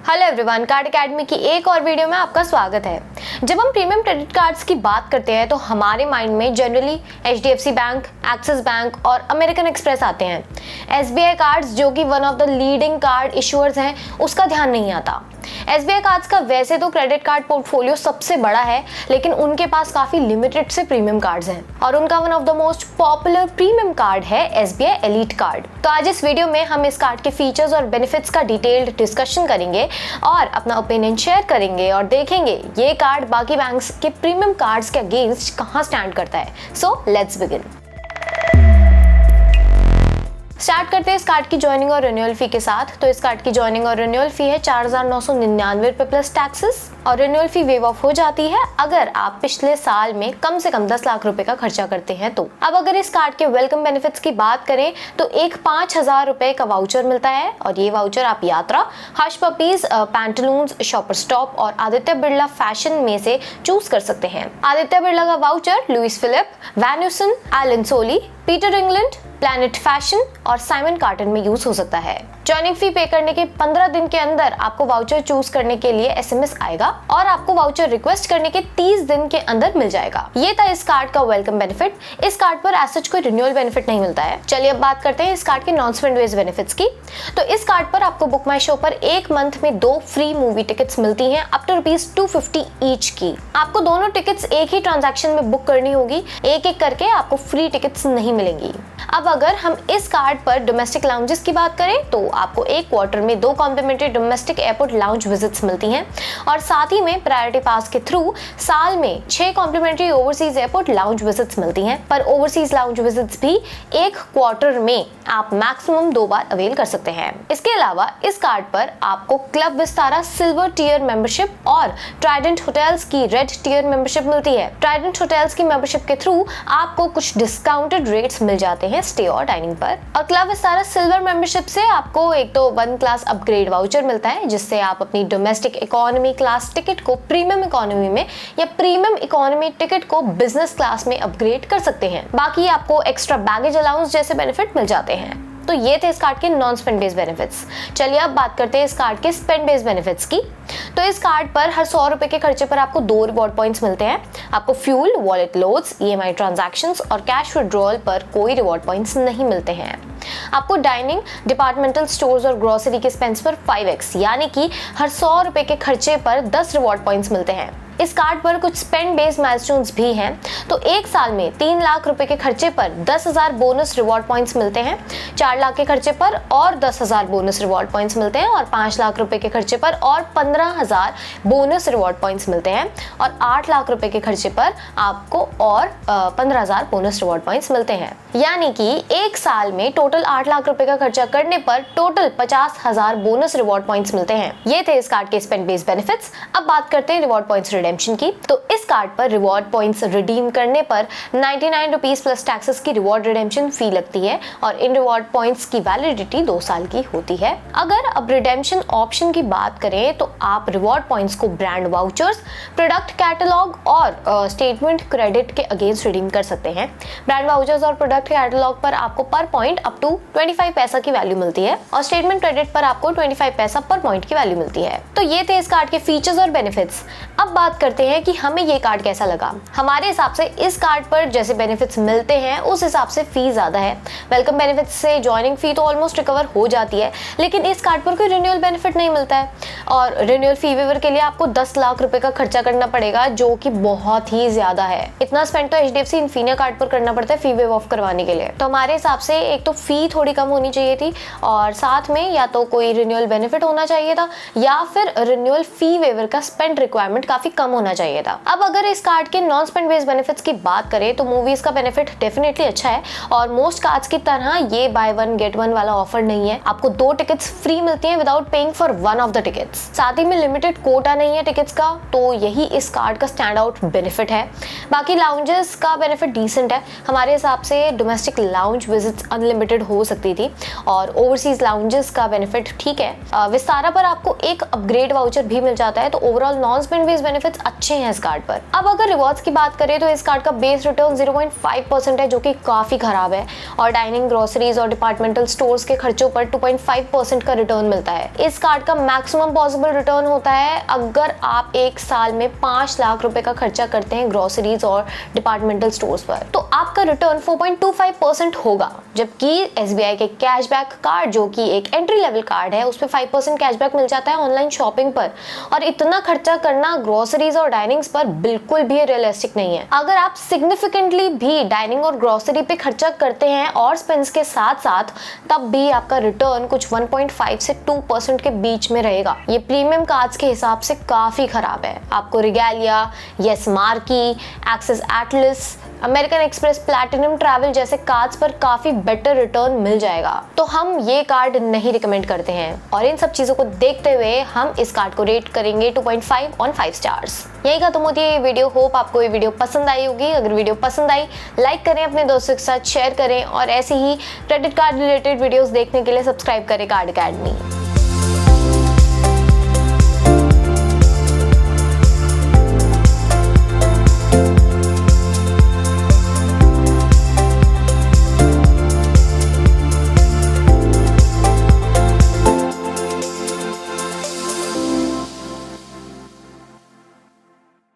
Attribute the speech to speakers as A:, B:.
A: Hello everyone, card academy की एक और वीडियो में आपका स्वागत है। जब हम प्रीमियम क्रेडिट कार्ड्स की बात करते हैं तो हमारे माइंड में generally HDFC bank, axis bank और अमेरिकन एक्सप्रेस आते हैं। SBI कार्ड्स, जो कि one of the leading card issuers हैं, उसका ध्यान नहीं आता। SBI कार्ड्स का वैसे तो क्रेडिट कार्ड पोर्टफोलियो सबसे बड़ा है, लेकिन उनके पास काफी लिमिटेड से प्रीमियम कार्ड्स हैं और उनका one of the most popular premium card है SBI एलीट कार्ड। तो आज इस वीडियो में हम इस कार्ड के फीचर्स और बेनिफिट्स का डिटेल्ड डिस्कशन करेंगे और अपना ओपिनियन शेयर करेंगे और देखेंगे ये कार्ड बाकी बैंक्स के प्रीमियम कार्ड्स के अगेंस्ट कहां स्टैंड करता है। So let's begin. स्टार्ट करते हैं इस कार्ड की ज्वाइनिंग और रिन्यूअल फी के साथ। तो इस कार्ड की ज्वाइनिंग और रिन्यूअल फी है 4,999 रुपये प्लस टैक्सेस और रिन्यूअल फी वेव ऑफ हो जाती है अगर आप पिछले साल में कम से कम 10 लाख रुपए का खर्चा करते हैं तो। अब अगर इस कार्ड के वेलकम बेनिफिट्स की बात करें तो एक 5,000 रुपए का वाउचर मिलता है और ये वाउचर आप यात्रा, हर्ष पपीज, पैंटलून्स, शॉपर स्टॉप और आदित्य बिरला फैशन में से चूज कर सकते हैं। आदित्य बिरला का voucher Louis Philippe, Van Heusen, Allen Solly, Peter England, Planet Fashion और साइमन कार्टन में यूज हो सकता है। ज्वाइनिंग फी पे करने के 15 दिन के अंदर आपको वाउचर चूज करने के लिए SMS आएगा और आपको वाउचर रिक्वेस्ट करने के 30 दिन के अंदर मिल जाएगा। ये था इस कार्ड का वेलकम बेनिफिट। इस कार्ड पर एज सच कोई रिन्यूअल बेनिफिट नहीं मिलता है। चलिए अब बात करते हैं इस कार्ड के नॉन स्पेंड बेस्ड बेनिफिट्स की। तो इस कार्ड पर आपको बुक माई शो पर एक मंथ में 2 फ्री मूवी टिकट्स मिलती हैं अप टू ₹250 ईच की। आपको दोनों टिकट्स एक ही ट्रांजैक्शन में बुक करनी होगी, एक एक करके आपको फ्री टिकट्स नहीं मिलेंगी। अब अगर हम इस कार्ड पर डोमेस्टिक लाउंजेस की बात करें तो आपको एक क्वार्टर में 2 complimentary domestic airport lounge visits मिलती हैं और साथ ही में प्रायोरिटी पास के थ्रू साल में 6 complimentary overseas airport lounge visits मिलती हैं। पर ओवरसीज लाउंज विजिट्स भी एक क्वार्टर में आप मैक्सिमम 2 बार अवेल कर सकते हैं। इसके अलावा इस कार्ड पर आपको club Vistara silver tier membership और ट्राइडेंट होटल्स की रेड टियर मेंबरशिप मिलती है। ट्राइडेंट होटल्स की मेंबरशिप के थ्रू आपको कुछ डिस्काउंटेड रेट्स मिल जाते हैं स्टे और डाइनिंग पर। और क्लब विस्तारा सिल्वर मेंबरशिप से आपको एक तो 1 क्लास अपग्रेड वाउचर मिलता है जिससे आप अपनी डोमेस्टिक इकोनॉमी क्लास टिकट को प्रीमियम इकोनॉमी में या प्रीमियम इकोनॉमी टिकट को बिजनेस क्लास में अपग्रेड कर सकते हैं। बाकी आपको एक्स्ट्रा बैगेज अलाउंस जैसे बेनिफिट मिल जाते हैं। तो ये थे इस कार्ड के नॉन स्पेंड बेस्ड बेनिफिट्स। चलिए अब बात करते हैं इस कार्ड के स्पेंड बेस्ड बेनिफिट्स की। तो इस कार्ड पर हर 100 रुपए के खर्चे पर आपको 2 रिवॉर्ड पॉइंट्स मिलते हैं। आपको fuel, wallet loads, EMI transactions और कैश विड्रॉल पर कोई रिवॉर्ड पॉइंट्स नहीं मिलते हैं। आपको डाइनिंग, डिपार्टमेंटल स्टोर्स और ग्रोसरी के स्पेंड्स पर 5x यानी कि हर 100 रुपए के खर्चे पर 10 रिवॉर्ड पॉइंट्स मिलते हैं। इस कार्ड पर कुछ स्पेंड बेस्ड माइलस्टोन्स भी हैं। तो एक साल में 3 लाख रुपए के खर्चे पर 10,000 बोनस रिवॉर्ड पॉइंट्स मिलते हैं। 4 लाख के खर्चे पर और 10,000 बोनस रिवॉर्ड पॉइंट्स मिलते हैं और 5 लाख रुपए के खर्चे पर और 15,000 बोनस रिवॉर्ड पॉइंट्स मिलते हैं और 8 लाख रुपए के खर्चे पर आपको और 15,000 बोनस रिवॉर्ड पॉइंट्स मिलते हैं। यानी कि एक साल में टोटल 8 लाख रुपए का खर्चा करने पर टोटल 50,000 बोनस रिवॉर्ड पॉइंट्स मिलते हैं। ये थे इस कार्ड के स्पेंड बेस्ड बेनिफिट्स। अब बात करते हैं रिवॉर्ड पॉइंट्स रिडेम्पशन की। तो इस कार्ड पर रिवॉर्ड पॉइंट्स रिडीम करने पर 99 रुपीस प्लस टैक्सेस की रिवॉर्ड रिडेम्पशन फी लगती है और इन रिवॉर्ड पॉइंट्स की वैलिडिटी 2 साल की होती है। अगर अब रिडेम्पशन ऑप्शन की बात करें तो आप रिवॉर्ड पॉइंट्स को ब्रांड वाउचर्स, प्रोडक्ट कैटलॉग और स्टेटमेंट क्रेडिट के अगेंस्ट रिडीम कर सकते हैं। ब्रांड वाउचर्स और प्रोडक्ट कैटलॉग पर आपको पर पॉइंट अप टू 25 पैसा की वैल्यू मिलती है और स्टेटमेंट क्रेडिट पर आपको 25 पैसा पर पॉइंट की वैल्यू मिलती है। तो ये थे इस कार्ड के फीचर्स और बेनिफिट्स। अब बात करते हैं कि हमें ये कार्ड कैसा लगा। हमारे हिसाब से इस कार्ड पर जैसे बेनिफिट्स मिलते हैं उस हिसाब से फी ज्यादा है। वेलकम बेनिफिट्स से ज्वाइनिंग फी तो ऑलमोस्ट रिकवर हो जाती है, लेकिन इस कार्ड पर कोई रिन्यूअल बेनिफिट नहीं मिलता है और रिन्यूअल फी वेवर के लिए आपको 10 लाख रुपए का खर्चा करना पड़ेगा, जो कि बहुत ही ज्यादा है। इतना स्पेंड तो HDFC इन्फिनिया कार्ड पर करना पड़ता है फी वेव ऑफ करवाने के लिए। तो हमारे हिसाब से एक तो फी थोड़ी कम होनी चाहिए थी और साथ में या तो कोई रिन्यूअल बेनिफिट होना चाहिए था या फिर रिन्यूअल फी वेवर का स्पेंड रिक्वायरमेंट काफी कम होना चाहिए था। अब अगर इस कार्ड के नॉन स्पेंड बेस्ड बेनिफिट्स की बात करें तो मूवीज का बेनिफिट डेफिनेटली अच्छा है और मोस्ट कार्ड्स की तरह ये बाय 1 गेट 1 वाला ऑफर नहीं है। आपको 2 टिकट्स फ्री मिलती हैं without paying for 1 of the tickets. साथ ही में लिमिटेड कोटा नहीं है टिकट्स का, तो यही इस कार्ड का स्टैंड आउट बेनिफिट है। बाकी लाउंजेस का बेनिफिट डिसेंट है। हमारे हिसाब से डोमेस्टिक लाउंज विजिट्स अनलिमिटेड हो सकती थी और ओवरसीज लाउंजेस का बेनिफिट ठीक है। विस्तारा पर आपको एक अपग्रेड वाउचर भी मिल जाता है। तो overall non spend based benefits benefits अच्छे हैं इस कार्ड पर। अब अगर रिवॉर्ड्स की बात करें तो इस कार्ड का बेस रिटर्न 0.5% है, जो कि काफी खराब है, और डाइनिंग, ग्रोसरीज और डिपार्टमेंटल स्टोर्स के खर्चों पर 2.5% का रिटर्न मिलता है। इस कार्ड का मैक्सिमम पॉसिबल रिटर्न होता है अगर आप एक साल में 5 लाख रुपए का खर्चा करते हैं ग्रोसरीज और डिपार्टमेंटल स्टोर्स पर, तो आपका रिटर्न 4.25% होगा। जबकि SBI के कैशबैक कार्ड, जो कि एक एंट्री लेवल कार्ड है, उस पर 5% कैशबैक मिल जाता है ऑनलाइन शॉपिंग पर, और इतना खर्चा करना ग्रोसरीज और डाइनिंग्स पर बिल्कुल भी रियलिस्टिक नहीं है। अगर आप सिग्निफिकेंटली भी डाइनिंग और ग्रोसरी पे खर्चा करते हैं और स्पेंड्स के साथ साथ, तब भी आपका रिटर्न कुछ 1.5 से 2% के बीच में रहेगा। ये प्रीमियम कार्ड्स के हिसाब से काफी खराब है। आपको Regalia, yes Marquee, Axis Atlas, American Express, platinum travel जैसे कार्ड्स पर काफी बेटर रिटर्न मिल जाएगा, तो हम ये कार्ड नहीं रिकमेंड करते हैं। और इन सब चीजों को देखते हुए हम इस कार्ड को रेट करेंगे 2.5 ऑन 5 स्टार्स। यही खत्म होती है ये वीडियो। होप आपको ये वीडियो पसंद आई होगी। अगर वीडियो पसंद आई, लाइक करें, अपने दोस्तों के साथ शेयर करें, और ऐसे ही क्रेडिट कार्ड रिलेटेड वीडियोस देखने के लिए सब्सक्राइब करें कार्ड अकेडमी।